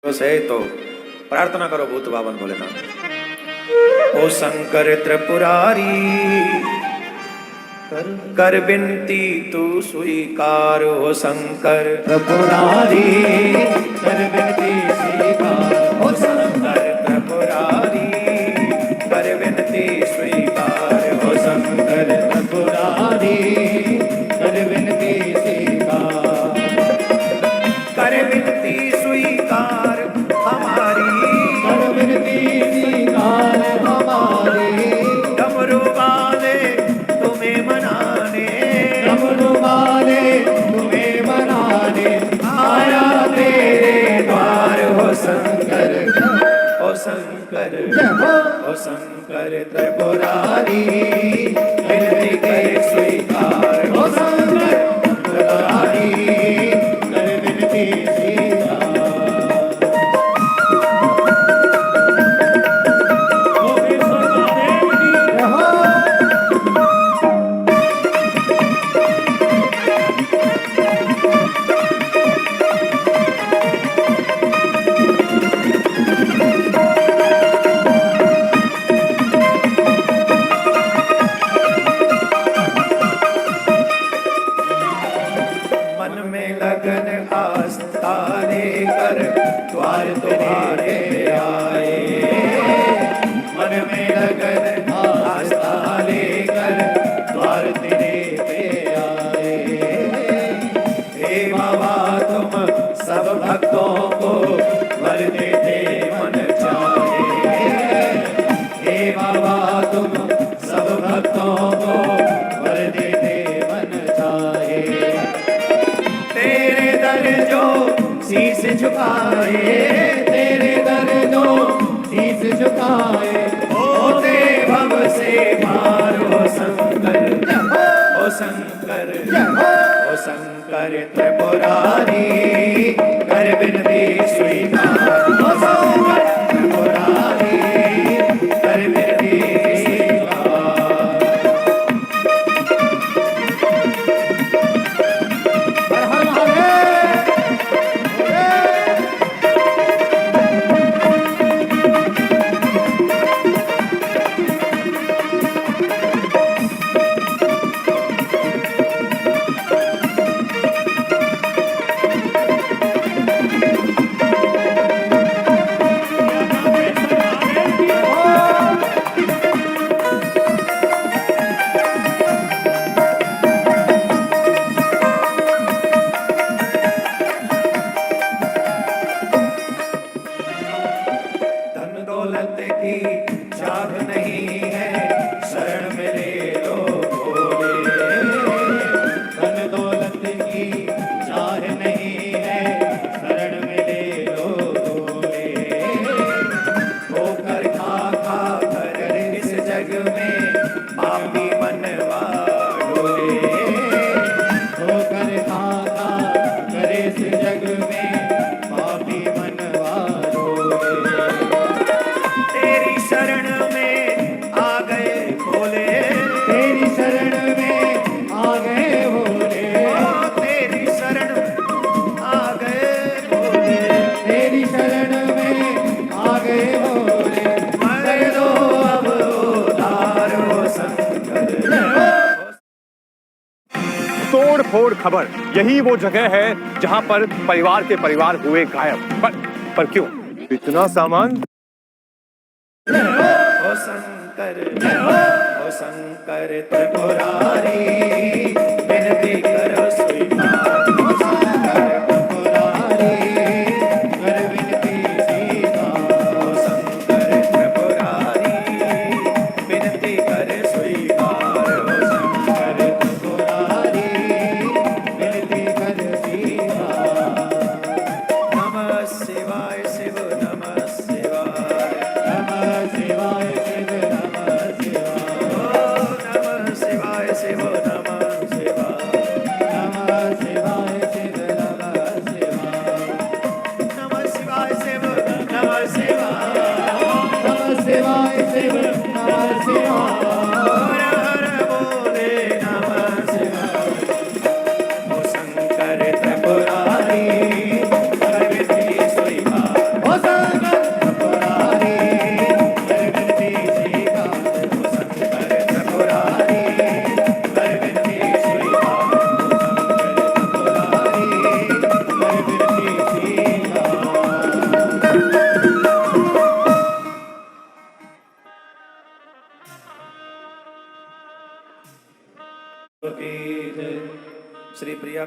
है तो प्रार्थना करो भूत बावन भोलेनाथ। ओ शंकर त्रिपुरारी कर विनती तू स्वीकार। हो शंकर त्रिपुरारी कर विनती स्वीकार। हो शंकर त्रिपुरारी कर विनती स्वीकार। हो शंकर त्रिपुरारी कर विनती स्वीकार। कर विनती स्वीकार हमारी। कर विनती स्वीकार हमारी। डमरू वाले तुम्हें मनाने। डमरू वाले तुम्हें मनाने आया तेरे द्वार। हो शंकर हो शंकर जय हो। हो शंकर त्रिपुरारी विनती कर स्वीकार। हो शंकर त्रिपुरारी कर विनती स्वीकार। जय हो। मन में लगन आस्था लेकर द्वार तुम्हारे आए। मन में लगन आस्था लेकर द्वार तेरे पे आए। हे बाबा तुम सब भक्तों को वर देते मन चाहे। हे बाबा तुम सब भक्तों को वर देते मन चाहे। तेरे दर जो शीश झुकाए। तेरे दर जो शीश झुकाए होते भव से पार। हो शंकर हो शंकर हो शंकर त्रिपुरारी कर विनती स्वीकार। हो शंकर त्रिपुरारी कर विनती स्वीकार। हर हर महादेव। धन दौलत की चाह नहीं है शरण में ले लो भोले। धन दौलत की चाह नहीं है शरण में ले लो भोले। ठोकर खा खा कर इस जग में पापी मनवा डोले। होकर खाता करे इस जग में पापी मनवा डोले। तेरी शरण में आ गए भोले। तेरी शरण में आ गए भोले। ओ तेरी शरण आ गए भोले। तेरी शरण में आ गए भोले। कर दो अब उद्धार। हो शंकर तोड़ फोड़ खबर, यही वो जगह है जहां पर परिवार के परिवार हुए गायब। पर क्यों इतना सामान? हो शंकर त्रिपुरारी विनती करो स्वीकार। हो शंकर त्रिपुरारी कर विनती स्वीकार। हो शंकर त्रिपुरारी विनती कर स्वीकार। हो शंकर त्रिपुरारी विनती कर स्वीकार। नमः शिवाय शिव नमः शिवाय। नमः शिवाय शिव नमः शिवाय। ओ नमः शिवाय शिव नमः शिवाय।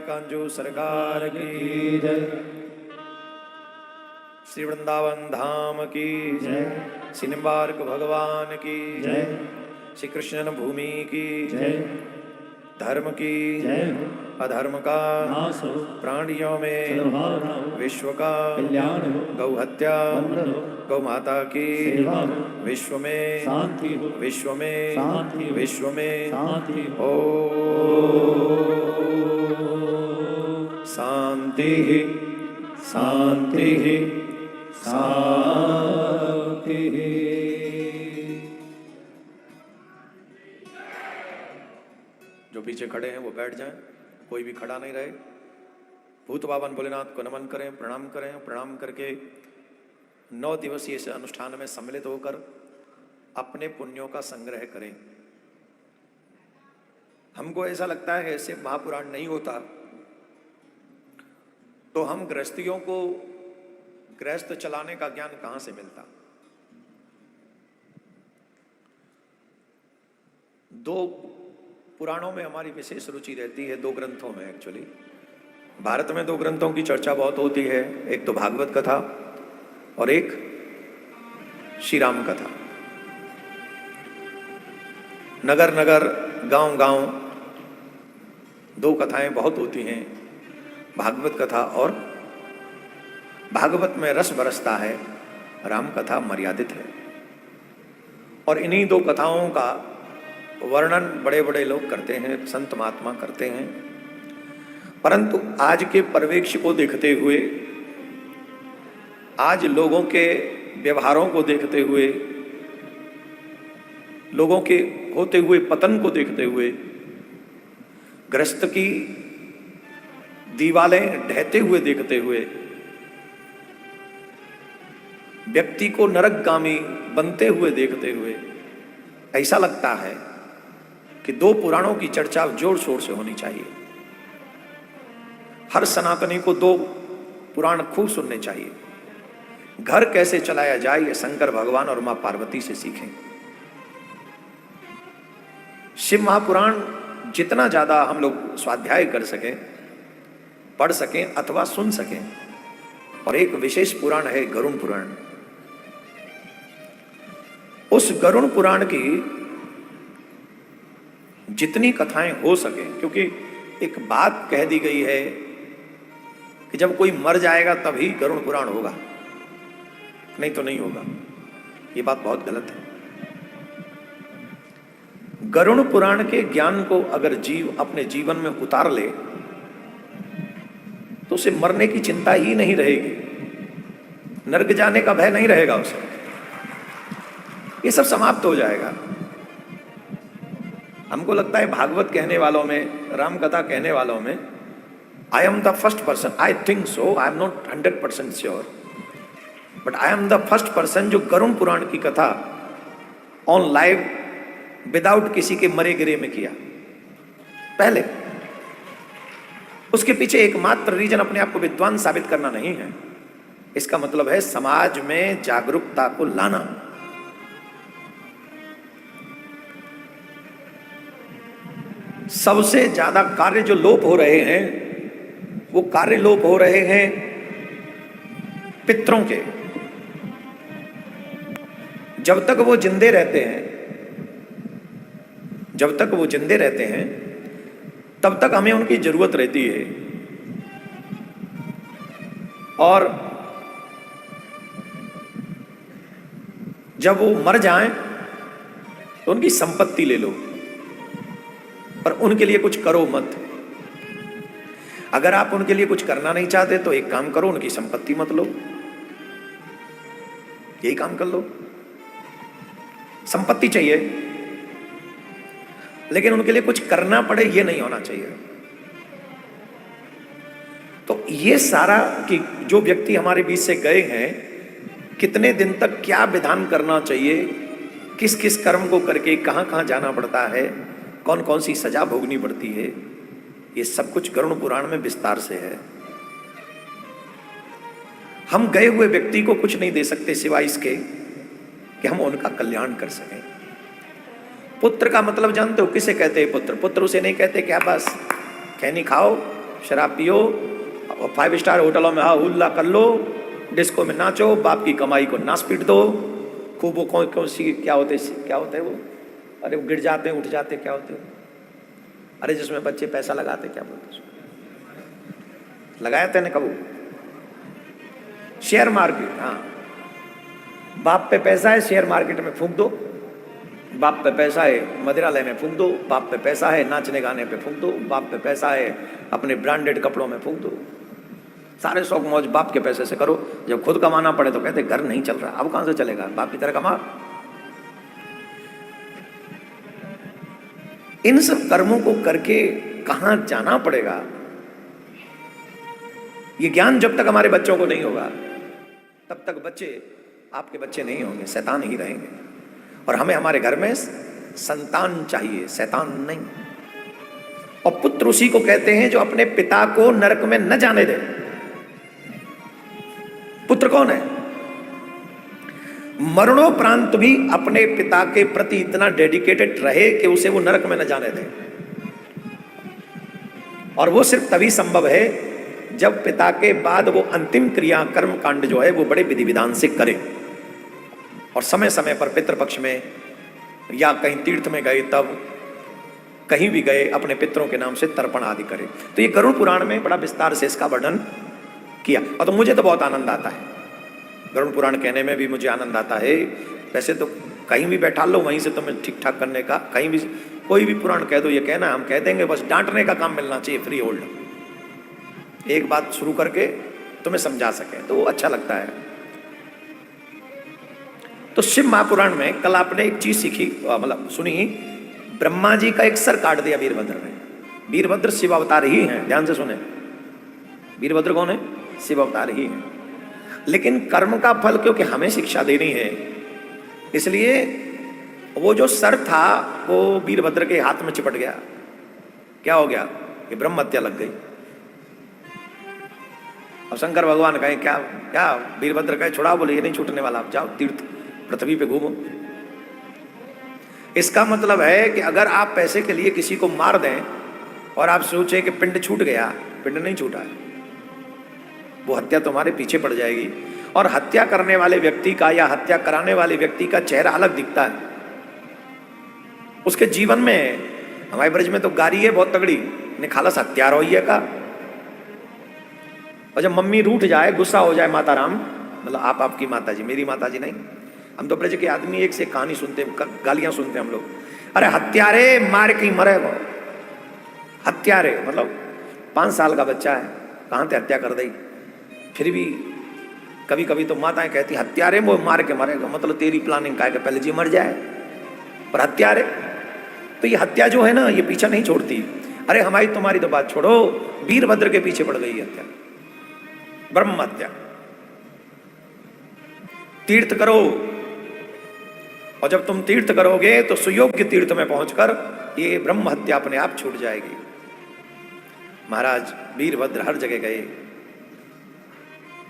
कांजू सरकार की जय। श्री वृंदावन धाम की जय। श्री निम्बार्क भगवान की जय। श्री कृष्ण भूमि की जय। धर्म की जय हो। अधर्म का नाश हो। प्राणियों में सद्भावना हो। विश्व का कल्याण हो। गौ हत्या बंद हो। गौ माता की सेवा हो। विश्व में शांति हो। विश्व में शांति हो। विश्व में शांति हो। ओ शांति शांति शांति। जो पीछे खड़े हैं वो बैठ जाएं, कोई भी खड़ा नहीं रहे। भूत बावन भोलेनाथ को नमन करें, प्रणाम करें। प्रणाम करके 9 दिवसीय इस अनुष्ठान में सम्मिलित होकर अपने पुण्यों का संग्रह करें। हमको ऐसा लगता है ऐसे महापुराण नहीं होता तो हम गृहस्थियों को गृहस्थ चलाने का ज्ञान कहां से मिलता। 2 पुराणों में हमारी विशेष रुचि रहती है, 2 ग्रंथों में। एक्चुअली भारत में 2 ग्रंथों की चर्चा बहुत होती है, एक तो भागवत कथा और एक श्री राम कथा। नगर नगर गांव गांव 2 कथाएं बहुत होती हैं, भागवत कथा और भागवत में रस बरसता है, राम कथा मर्यादित है। और इन्हीं 2 कथाओं का वर्णन बड़े बड़े लोग करते हैं, संत महात्मा करते हैं। परंतु आज के परिवेश को देखते हुए, आज लोगों के व्यवहारों को देखते हुए, लोगों के होते हुए पतन को देखते हुए, गृहस्थ की दीवालें ढहते हुए देखते हुए, व्यक्ति को नरकगामी बनते हुए देखते हुए ऐसा लगता है कि 2 पुराणों की चर्चा जोर शोर से होनी चाहिए। हर सनातनी को 2 पुराण खूब सुनने चाहिए। घर कैसे चलाया जाए ये शंकर भगवान और मां पार्वती से सीखें। शिव महापुराण जितना ज्यादा हम लोग स्वाध्याय कर सकें, पढ़ सकें अथवा सुन सकें। और एक विशेष पुराण है गरुण पुराण। उस गरुण पुराण की जितनी कथाएं हो सके, क्योंकि एक बात कह दी गई है कि जब कोई मर जाएगा तभी गरुण पुराण होगा, नहीं तो नहीं होगा। ये बात बहुत गलत है। गरुण पुराण के ज्ञान को अगर जीव अपने जीवन में उतार ले तो उसे मरने की चिंता ही नहीं रहेगी, नरक जाने का भय नहीं रहेगा उसे। ये सब समाप्त हो जाएगा। हमको लगता है भागवत कहने वालों में, राम कथा कहने वालों में, I am the first person, I think so, I am not 100% sure, but I am the first person जो गरुण पुराण की कथा ऑन लाइव विदाउट किसी के मरे गिरे में किया पहले। उसके पीछे एकमात्र रीजन अपने आप को विद्वान साबित करना नहीं है, इसका मतलब है समाज में जागरूकता को लाना। सबसे ज्यादा कार्य जो लोप हो रहे हैं वो कार्य लोप हो रहे हैं पितरों के। जब तक वो जिंदे रहते हैं, जब तक वो जिंदे रहते हैं तब तक हमें उनकी जरूरत रहती है। और जब वो मर जाएं तो उनकी संपत्ति ले लो, पर उनके लिए कुछ करो मत। अगर आप उनके लिए कुछ करना नहीं चाहते तो एक काम करो, उनकी संपत्ति मत लो, यही काम कर लो। संपत्ति चाहिए लेकिन उनके लिए कुछ करना पड़े, ये नहीं होना चाहिए। तो ये सारा कि जो व्यक्ति हमारे बीच से गए हैं, कितने दिन तक क्या विधान करना चाहिए, किस किस कर्म को करके कहां कहां जाना पड़ता है, कौन कौन सी सजा भोगनी पड़ती है, ये सब कुछ गरुड़ पुराण में विस्तार से है। हम गए हुए व्यक्ति को कुछ नहीं दे सकते सिवाय इसके कि हम उनका कल्याण कर सकें। पुत्र का मतलब जानते हो किसे कहते हैं? पुत्र। पुत्र उसे नहीं कहते क्या बस खैनी खाओ शराब पियो, 5 स्टार होटलों में हाँ हुल्ला कर लो, डिस्को में नाचो, बाप की कमाई को नाश पीट दो, खूब वो कौन सी क्या होते वो, अरे वो गिर जाते हैं उठ जाते क्या होते, अरे जिसमें बच्चे पैसा लगाते क्या बोलते, लगाया तेने कबू, शेयर मार्केट, हाँ बाप पे पैसा है शेयर मार्केट में फूंक दो, बाप पे पैसा है मदिरालय में फूंक दो, बाप पे पैसा है नाचने गाने पे फूंक दो, बाप पे पैसा है अपने ब्रांडेड कपड़ों में फूंक दो, सारे शौक मौज बाप के पैसे से करो। जब खुद कमाना पड़े तो कहते घर नहीं चल रहा, अब कहां से चलेगा, बाप की तरह कमा। इन सब कर्मों को करके कहां जाना पड़ेगा, ये ज्ञान जब तक हमारे बच्चों को नहीं होगा तब तक बच्चे आपके बच्चे नहीं होंगे, शैतान ही रहेंगे। और हमें हमारे घर में संतान चाहिए, शैतान नहीं। और पुत्र उसी को कहते हैं जो अपने पिता को नरक में न जाने दे। पुत्र कौन है? मरणोपरांत भी अपने पिता के प्रति इतना डेडिकेटेड रहे कि उसे वो नरक में न जाने दे। और वो सिर्फ तभी संभव है जब पिता के बाद वो अंतिम क्रिया कर्म कांड जो है वो बड़े विधि विधान से करे, और समय समय पर पितृपक्ष में या कहीं तीर्थ में गए तब कहीं भी गए अपने पितरों के नाम से तर्पण आदि करे। तो ये गरुड़ पुराण में बड़ा विस्तार से इसका वर्णन किया, और तो मुझे तो बहुत आनंद आता है गरुड़ पुराण कहने में भी मुझे आनंद आता है। वैसे तो कहीं भी बैठा लो वहीं से तुम्हें ठीक ठाक करने का, कहीं भी कोई भी पुराण कह दो ये कहना हम कह देंगे, बस डांटने का काम मिलना चाहिए, फ्री होल्ड। एक बात शुरू करके तुम्हें समझा सके तो वो अच्छा लगता है। तो शिव महापुराण में कल आपने एक चीज सीखी, मतलब सुनी, ब्रह्मा जी का एक सर काट दिया वीरभद्र ने। वीरभद्र शिव अवतार ही हैं, ध्यान से सुने। वीरभद्र कौन है? शिव अवतार ही हैं। लेकिन कर्म का फल क्योंकि हमें शिक्षा देनी है, इसलिए वो जो सर था वो वीरभद्र के हाथ में चिपट गया। क्या हो गया? कि ब्रह्म हत्या लग गई। अब शंकर भगवान कहे क्या क्या वीरभद्र कहे छुड़ाओ, बोले ये नहीं छूटने वाला, आप जाओ तीर्थ पृथ्वी पे घूमो। इसका मतलब है कि अगर आप पैसे के लिए किसी को मार दें और आप सोचे कि पिंड छूट गया, पिंड नहीं छूटा है, वो हत्या तुम्हारे पीछे पड़ जाएगी। और हत्या करने वाले व्यक्ति का या हत्या कराने वाले व्यक्ति का चेहरा अलग दिखता है। उसके जीवन में, हमारे ब्रज में तो गारी है बहुत तगड़ी, निखालस हत्यार होइए का। और जब मम्मी रूठ जाए, गुस्सा हो जाए, माता राम, मतलब आप आपकी माता जी, मेरी माता जी नहीं, हम तो ब्रज के आदमी एक से कहानी सुनते, गालियां सुनते हम लोग। अरे हत्यारे, मार के मरे वो हत्यारे, मतलब 5 साल का बच्चा है, कहाँ से हत्या कर दी। फिर भी कभी कभी तो माताएं कहती हत्यारे वो मार के मरेगा, मतलब तेरी प्लानिंग का है कि पहले जी मर जाए, पर हत्यारे। तो ये हत्या जो है ना, ये पीछा नहीं छोड़ती। अरे हमारी तुम्हारी तो बात छोड़ो, वीरभद्र के पीछे पड़ गई हत्या, ब्रह्म हत्या। तीर्थ करो, और जब तुम तीर्थ करोगे तो सुयोग्य तीर्थ में पहुंचकर ये ब्रह्म हत्या अपने आप छूट जाएगी। महाराज वीरभद्र हर जगह गए।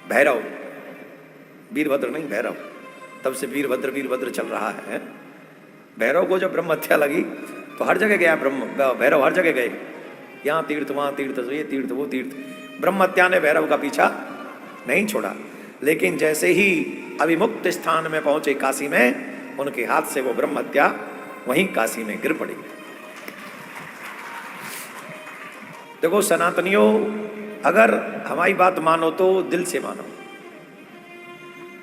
भैरव, वीरभद्र नहीं भैरव, तब से वीरभद्र वीरभद्र चल रहा है। भैरव को जब ब्रह्म हत्या लगी तो हर जगह गया भैरव, हर जगह गए, यहाँ तीर्थ वहाँ तीर्थ, ये तीर्थ वो तीर्थ। ब्रह्म हत्या ने भैरव का पीछा नहीं छोड़ा, लेकिन जैसे ही अभिमुक्त स्थान में पहुंचे काशी में, उनके हाथ से वो ब्रह्म हत्या वहीं काशी में गिर पड़ी। देखो सनातनियों, अगर हमारी बात मानो तो दिल से मानो।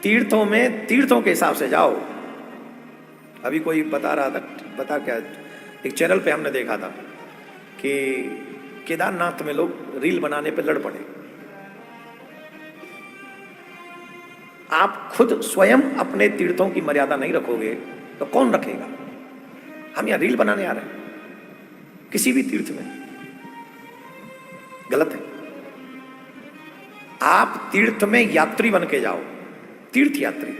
तीर्थों में तीर्थों के हिसाब से जाओ। अभी कोई बता रहा था, बता क्या, एक चैनल पे हमने देखा था कि केदारनाथ में लोग रील बनाने पे लड़ पड़े। आप खुद स्वयं अपने तीर्थों की मर्यादा नहीं रखोगे तो कौन रखेगा? हम यहाँ रील बनाने आ रहे हैं किसी भी तीर्थ में, गलत है। आप तीर्थ में यात्री बन के जाओ, तीर्थ यात्री,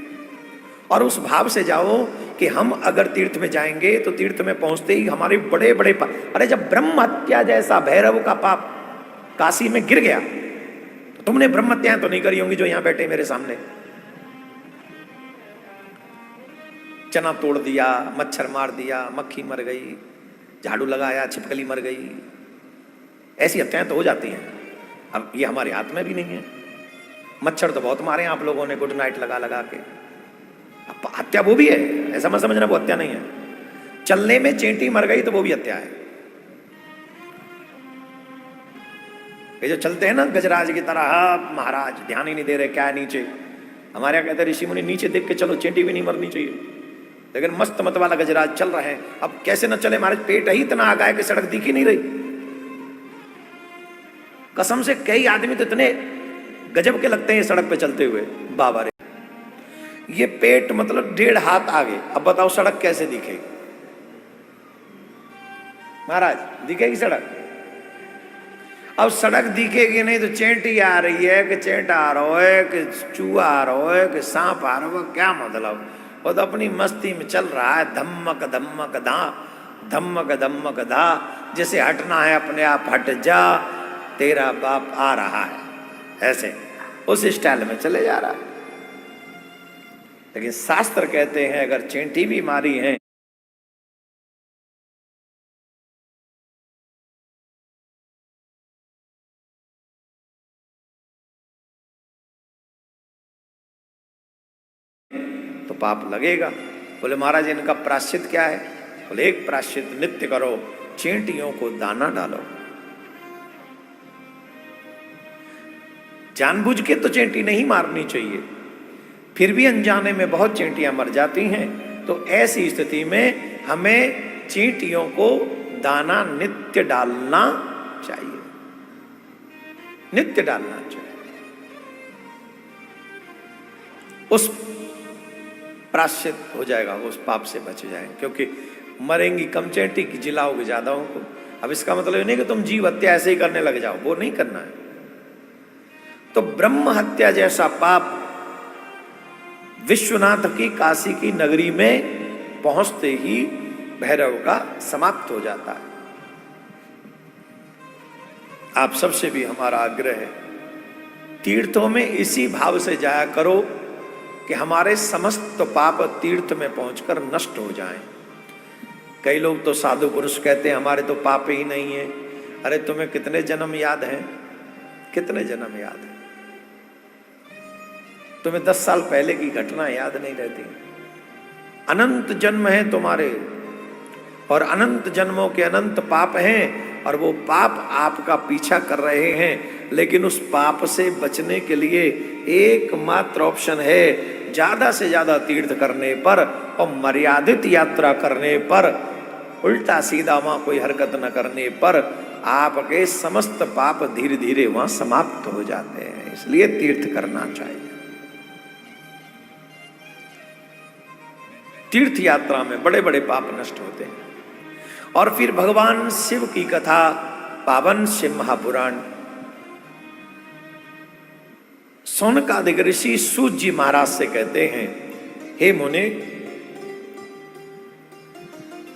और उस भाव से जाओ कि हम अगर तीर्थ में जाएंगे तो तीर्थ में पहुंचते ही हमारे बड़े बड़े पाप। अरे जब ब्रह्म हत्या जैसा भैरव का पाप काशी में गिर गया तो तुमने ब्रह्म हत्याएं तो नहीं करी होंगी जो यहां बैठे मेरे सामने। चना तोड़ दिया, मच्छर मार दिया, मक्खी मर गई, झाड़ू लगाया छिपकली मर गई, ऐसी हत्याएं तो हो जाती हैं। अब ये हमारे हाथ में भी नहीं है। मच्छर तो बहुत मारे हैं आप लोगों ने गुड नाइट लगा लगा के। अब हत्या वो भी है, ऐसा मत समझना वो हत्या नहीं है। चलने में चींटी मर गई तो वो भी हत्या है। ये जो चलते हैं ना गजराज की तरह, हाँ महाराज ध्यान ही नहीं दे रहे क्या है नीचे। हमारे यहाँ कहते ऋषि मुनि नीचे देख के चलो, चींटी भी नहीं मरनी चाहिए। लेकिन मस्त मत वाला गजराज चल रहे हैं। अब कैसे न चले महाराज, पेट ही इतना आगा है कि सड़क दिख ही नहीं रही। कसम से कई आदमी तो इतने गजब के लगते हैं सड़क पे चलते हुए, बाबा रे। ये पेट मतलब 1.5 हाथ आगे, अब बताओ सड़क कैसे दिखेगी महाराज? दिखेगी सड़क? अब सड़क दिखेगी नहीं तो चींटी आ रही है कि चेंटा आ रहा है कि चूहा आ रहा है कि सांप आ रहा है, क्या मतलब? वो तो अपनी मस्ती में चल रहा है, धम्मक धम्मक धा, धम्मक धम्मक धा। जैसे हटना है अपने आप हट जा, तेरा बाप आ रहा है, ऐसे उस स्टाइल में चले जा रहा है। लेकिन शास्त्र कहते हैं अगर चींटी भी मारी है तो पाप लगेगा। बोले महाराज इनका प्रायश्चित क्या है? बोले एक प्रायश्चित नित्य करो, चींटियों को दाना डालो। जानबूझ के तो चींटी नहीं मारनी चाहिए, फिर भी अनजाने में बहुत चींटियां मर जाती हैं। तो ऐसी स्थिति में हमें चींटियों को दाना नित्य डालना चाहिए, नित्य डालना चाहिए। उस प्रायश्चित हो जाएगा, उस पाप से बच जाएंगे। क्योंकि मरेंगी कम चींटी की, जिलाओगे ज्यादा को। अब इसका मतलब नहीं कि तुम जीव हत्या ऐसे ही करने लग जाओ, वो नहीं करना है। तो ब्रह्म हत्या जैसा पाप विश्वनाथ की काशी की नगरी में पहुंचते ही भैरव का समाप्त हो जाता है। आप सबसे भी हमारा आग्रह है, तीर्थों में इसी भाव से जाया करो कि हमारे समस्त पाप तीर्थ में पहुंचकर नष्ट हो जाएं। कई लोग तो साधु पुरुष कहते हैं हमारे तो पाप ही नहीं है। अरे तुम्हें कितने जन्म याद हैं? कितने जन्म याद है? तुम्हें 10 साल पहले की घटना याद नहीं रहती। अनंत जन्म है तुम्हारे, और अनंत जन्मों के अनंत पाप हैं, और वो पाप आपका पीछा कर रहे हैं। लेकिन उस पाप से बचने के लिए एकमात्र ऑप्शन है, ज्यादा से ज्यादा तीर्थ करने पर और मर्यादित यात्रा करने पर, उल्टा सीधा वहां कोई हरकत न करने पर आपके समस्त पाप धीरे धीरे वहां समाप्त हो जाते हैं। इसलिए तीर्थ करना चाहिए। तीर्थ यात्रा में बड़े बड़े पाप नष्ट होते हैं। और फिर भगवान शिव की कथा, पावन शिव महापुराण। सौनकादिक ऋषि सूत जी महाराज से कहते हैं, हे मुने,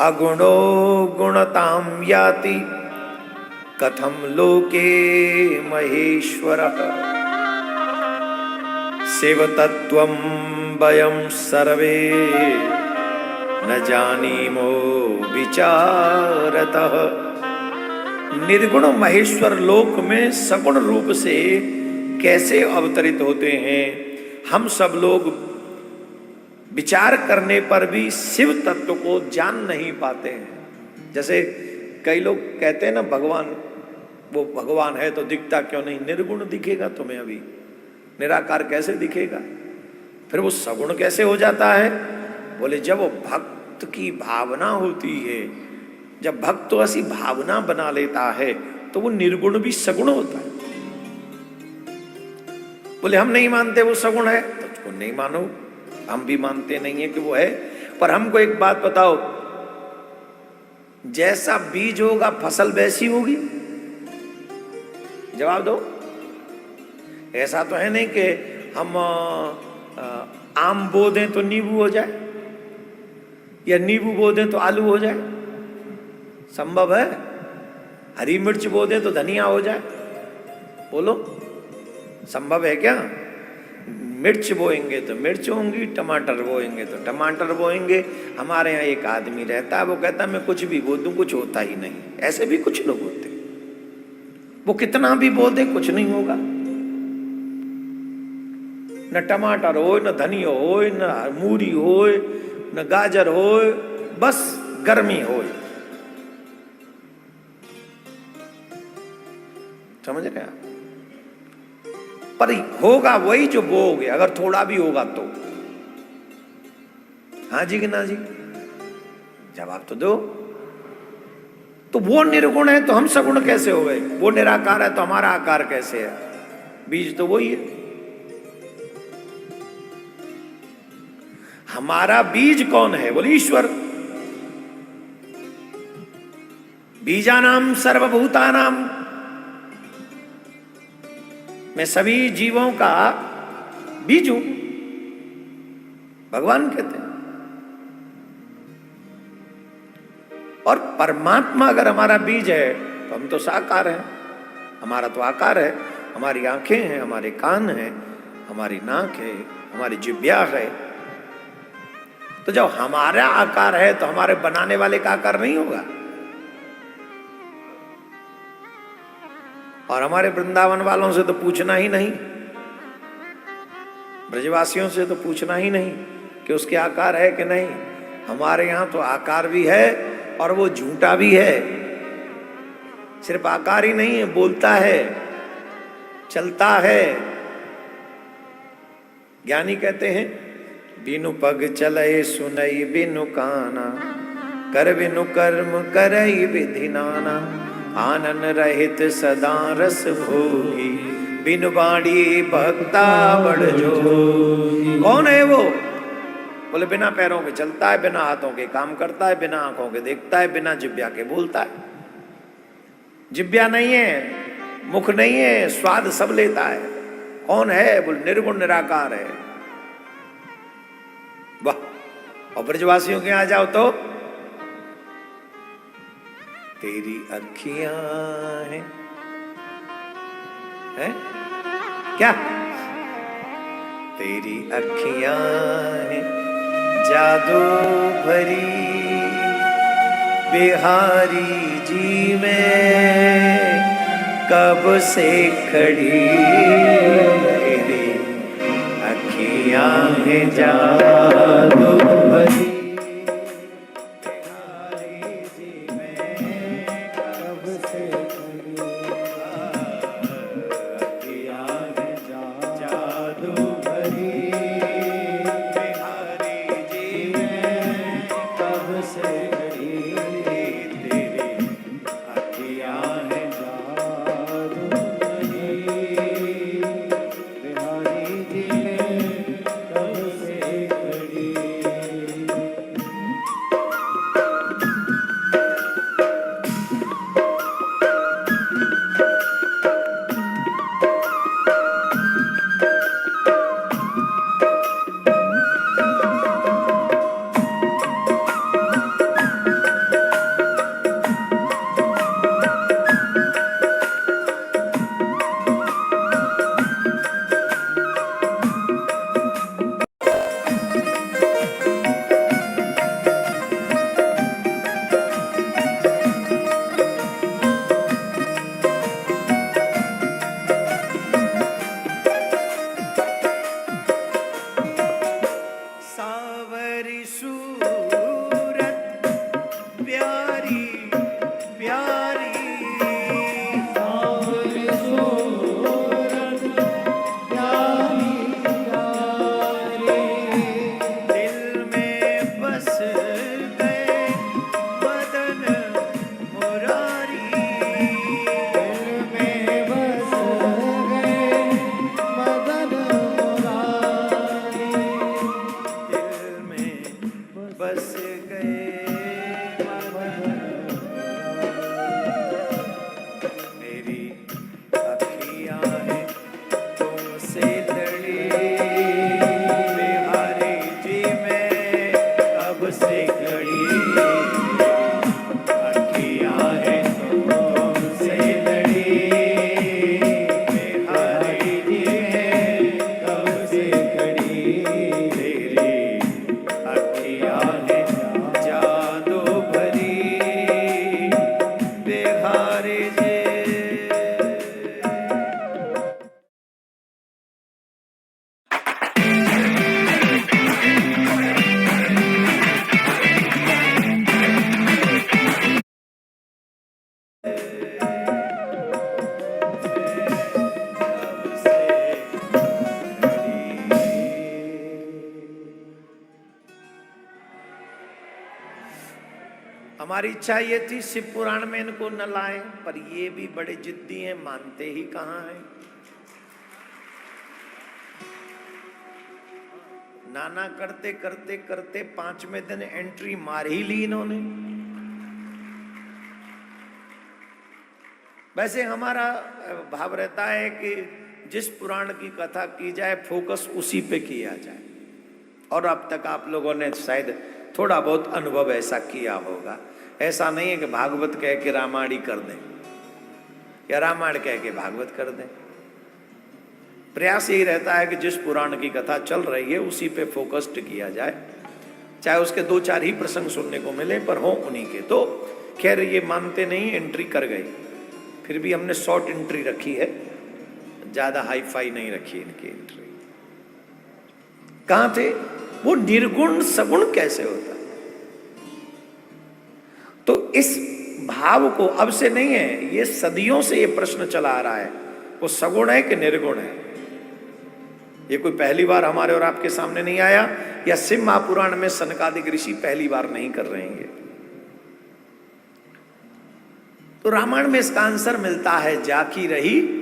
अगुणो गुणताम याति कथम लोके महेश्वरः शिवतत्वं वयं सर्वे न जानीमो विचारतः। निर्गुण महेश्वर लोक में सगुण रूप से कैसे अवतरित होते हैं, हम सब लोग विचार करने पर भी शिव तत्व को जान नहीं पाते हैं। जैसे कई लोग कहते हैं ना, भगवान, वो भगवान है तो दिखता क्यों नहीं? निर्गुण दिखेगा तुम्हें अभी, निराकार कैसे दिखेगा? फिर वो सगुण कैसे हो जाता है? बोले जब वो भक्त की भावना होती है, जब भक्त तो ऐसी भावना बना लेता है तो वो निर्गुण भी सगुण होता है। बोले हम नहीं मानते वो सगुण है, तो उसको नहीं मानो, हम भी मानते नहीं है कि वो है। पर हमको एक बात बताओ, जैसा बीज होगा फसल वैसी होगी? जवाब दो। ऐसा तो है नहीं कि हम आम बो दें तो नींबू हो जाए, या नींबू बो दें तो आलू हो जाए। संभव है? हरी मिर्च बो दें तो धनिया हो जाए? बोलो, संभव है क्या? मिर्च बोएंगे तो मिर्च होंगी, टमाटर बोएंगे तो टमाटर बोएंगे। हमारे यहाँ एक आदमी रहता है, वो कहता है मैं कुछ भी बो दूं कुछ होता ही नहीं। ऐसे भी कुछ लोग होते हैं। वो कितना भी बोल दे कुछ नहीं होगा। न टमाटर हो, न धनिया हो, न मूरी हो, न गाजर हो, बस गर्मी हो। समझ रहे आप? पर होगा वही जो बोओगे, अगर थोड़ा भी होगा तो। हाँ जी कि ना जी? जवाब तो दो। तो वो निर्गुण है तो हम सगुण कैसे हो गए? वो निराकार है तो हमारा आकार कैसे है? बीज तो वही है। हमारा बीज कौन है? बोले ईश्वर। बीजानाम सर्वभूतानाम, मैं सभी जीवों का बीज हूं, भगवान कहते हैं। और परमात्मा अगर हमारा बीज है तो हम तो साकार हैं, हमारा तो आकार है। हमारी आंखें हैं, हमारे कान हैं, हमारी नाक है, हमारी जिह्वा है। तो जब हमारा आकार है तो हमारे बनाने वाले का आकार नहीं होगा। और हमारे वृंदावन वालों से तो पूछना ही नहीं, ब्रजवासियों से तो पूछना ही नहीं कि उसके आकार है कि नहीं। हमारे यहां तो आकार भी है और वो झूठा भी है। सिर्फ आकार ही नहीं है, बोलता है, चलता है। ज्ञानी कहते हैं बिनु पग चलय सुनई बिनु काना, कर बिनु कर्म करई विधि नाना, आनन रहित सदा रस भोगी, बिनु बाणी भक्ता बड़ जोगी। कौन है वो? बोले बिना पैरों के चलता है, बिना हाथों के काम करता है, बिना आंखों के देखता है, बिना जिह्वा के बोलता है। जिह्वा नहीं है, मुख नहीं है, स्वाद सब लेता है। कौन है? बोले निर्गुण निराकार है। वाह। और ब्रजवासियों के यहाँ जाओ तो तेरी अखियां हैं क्या? तेरी अखियां हैं जादू भरी, बिहारी जी में कब से खड़ी, तेरी अखियां हैं जादू भरी, बिहारी जी में कब से खड़ी, अखियां हैं जादू भरी, हमारी इच्छा ये थी शिव पुराण में इनको न लाएं, पर ये भी बड़े जिद्दी हैं, मानते ही कहां हैं। नाना करते करते करते 5वें दिन एंट्री मार ही ली इन्होंने। वैसे हमारा भाव रहता है कि जिस पुराण की कथा की जाए फोकस उसी पे किया जाए, और अब तक आप लोगों ने शायद थोड़ा बहुत अनुभव ऐसा किया होगा। ऐसा नहीं है कि भागवत कह के रामायण ही कर दें या रामायण कह के भागवत कर दें। प्रयास यही रहता है कि जिस पुराण की कथा चल रही है उसी पे फोकस्ड किया जाए, चाहे उसके 2-4 ही प्रसंग सुनने को मिले, पर हो उन्हीं के। तो खैर ये मानते नहीं, एंट्री कर गए। फिर भी हमने शॉर्ट एंट्री रखी है, ज्यादा हाई फाई नहीं रखी इनकी एंट्री। कहां थे वो? निर्गुण सगुण कैसे होता? तो इस भाव को अब से नहीं है, ये सदियों से ये प्रश्न चला आ रहा है, वो सगुण है कि निर्गुण है। ये कोई पहली बार हमारे और आपके सामने नहीं आया, या शिव महापुराण में सनकादिक ऋषि पहली बार नहीं कर रहे हैं। तो रामायण में इसका आंसर मिलता है, जाकी रही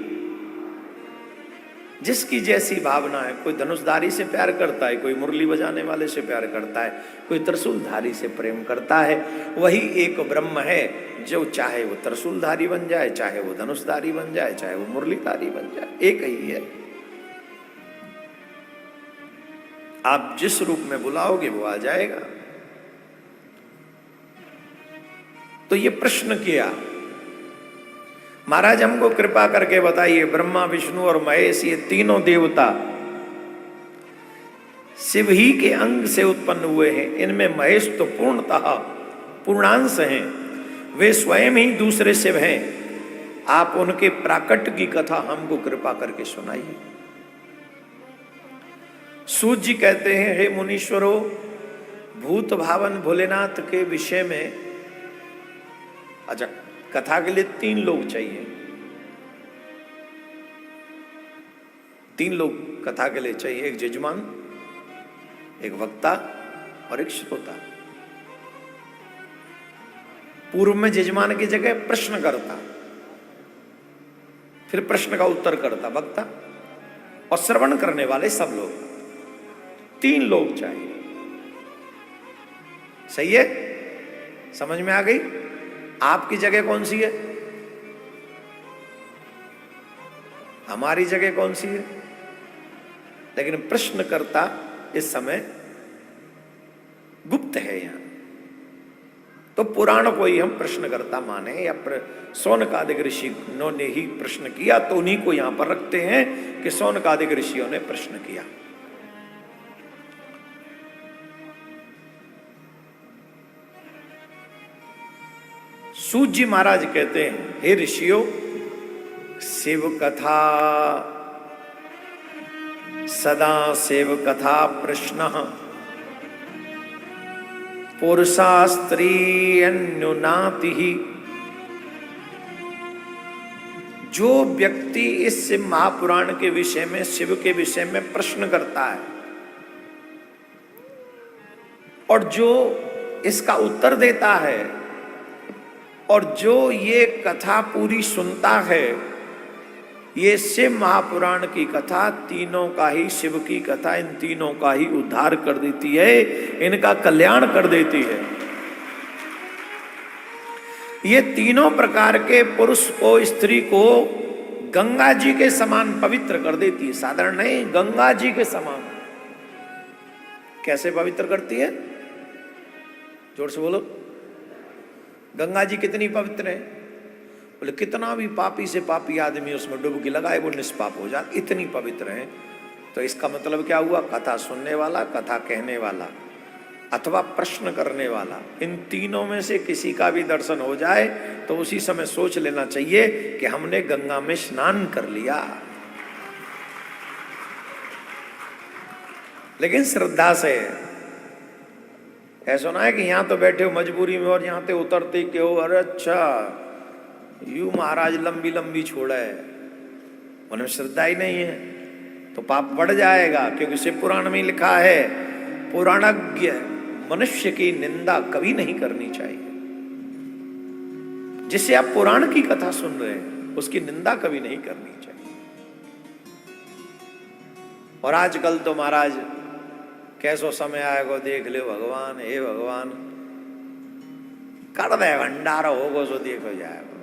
जिसकी जैसी भावना है। कोई धनुषधारी से प्यार करता है, कोई मुरली बजाने वाले से प्यार करता है, कोई त्रिशूलधारी से प्रेम करता है। वही एक ब्रह्म है जो चाहे वो त्रिशूलधारी बन जाए, चाहे वो धनुषधारी बन जाए, चाहे वो मुरलीधारी बन जाए, एक ही है। आप जिस रूप में बुलाओगे वो आ जाएगा। तो ये प्रश्न किया, महाराज हमको कृपा करके बताइए, ब्रह्मा विष्णु और महेश ये तीनों देवता शिव ही के अंग से उत्पन्न हुए हैं। इनमें महेश तो पूर्णतः पूर्णांश हैं, वे स्वयं ही दूसरे शिव हैं। आप उनके प्राकट्य की कथा हमको कृपा करके सुनाइए। सूत जी कहते हैं, हे मुनीश्वरों, भूत भावन भोलेनाथ के विषय में, अच्छा कथा के लिए 3 लोग चाहिए, 3 लोग कथा के लिए चाहिए, एक यजमान, एक वक्ता और एक श्रोता। पूर्व में यजमान की जगह प्रश्न करता, फिर प्रश्न का उत्तर करता वक्ता, और श्रवण करने वाले सब लोग। 3 लोग चाहिए। सही है? समझ में आ गई? आपकी जगह कौन सी है? हमारी जगह कौन सी है? लेकिन प्रश्नकर्ता इस समय गुप्त है यहां। तो पुराण को ही हम प्रश्नकर्ता माने, या सौनकादिक ऋषि ने ही प्रश्न किया, तो उन्हीं को यहां पर रखते हैं कि सौनकादिक ऋषियों ने प्रश्न किया। सूत जी महाराज कहते हैं, हे ऋषियों, शिव कथा सदा शिव कथा प्रश्न पुरुषा स्त्री अन्युनाति ही। जो व्यक्ति इस शिव महापुराण के विषय में, शिव के विषय में प्रश्न करता है, और जो इसका उत्तर देता है, और जो ये कथा पूरी सुनता है, ये शिव महापुराण की कथा तीनों का ही, शिव की कथा इन तीनों का ही उद्धार कर देती है, इनका कल्याण कर देती है। ये तीनों प्रकार के पुरुष को, स्त्री को गंगा जी के समान पवित्र कर देती है। साधारण नहीं, गंगा जी के समान। कैसे पवित्र करती है? जोर से बोलो। गंगा जी कितनी पवित्र है? बोले कितना भी पापी से पापी आदमी उसमें डुबकी लगाए वो निष्पाप हो जाए, इतनी पवित्र है। तो इसका मतलब क्या हुआ? कथा सुनने वाला, कथा कहने वाला अथवा प्रश्न करने वाला, इन तीनों में से किसी का भी दर्शन हो जाए तो उसी समय सोच लेना चाहिए कि हमने गंगा में स्नान कर लिया। लेकिन श्रद्धा से। ऐसा ना है कि यहाँ तो बैठे हो मजबूरी में और यहाँ से उतरते के हो, अरे अच्छा यू महाराज लंबी लंबी छोड़ा है, उन्हें श्रद्धा ही नहीं है तो पाप बढ़ जाएगा। क्योंकि शिव पुराण में लिखा है, पुराणज्ञ मनुष्य की निंदा कभी नहीं करनी चाहिए। जिससे आप पुराण की कथा सुन रहे हैं उसकी निंदा कभी नहीं करनी चाहिए। और आजकल तो महाराज कैसो समय आएगो देख ले भगवान, हे भगवान कर दे भंडारा होगो सो देखो जाएगा।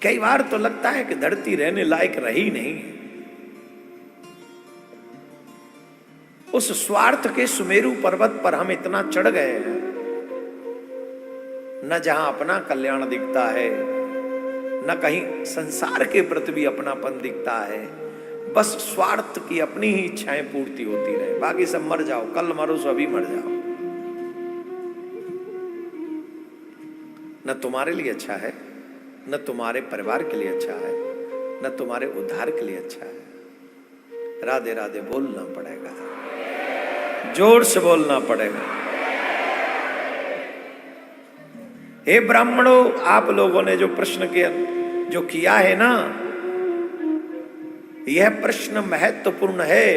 कई बार तो लगता है कि धरती रहने लायक रही नहीं है। उस स्वार्थ के सुमेरु पर्वत पर हम इतना चढ़ गए हैं, न जहां अपना कल्याण दिखता है, न कहीं संसार के प्रति भी अपनापन दिखता है। बस स्वार्थ की अपनी ही इच्छाएं पूर्ति होती रहे, बाकी सब मर जाओ, कल मरो सो अभी मर जाओ। न तुम्हारे लिए अच्छा है, न तुम्हारे परिवार के लिए अच्छा है, न तुम्हारे उद्धार के लिए अच्छा है। राधे राधे बोलना पड़ेगा, जोर से बोलना पड़ेगा। हे ब्राह्मणों, आप लोगों ने जो प्रश्न किया है ना, यह प्रश्न महत्वपूर्ण है।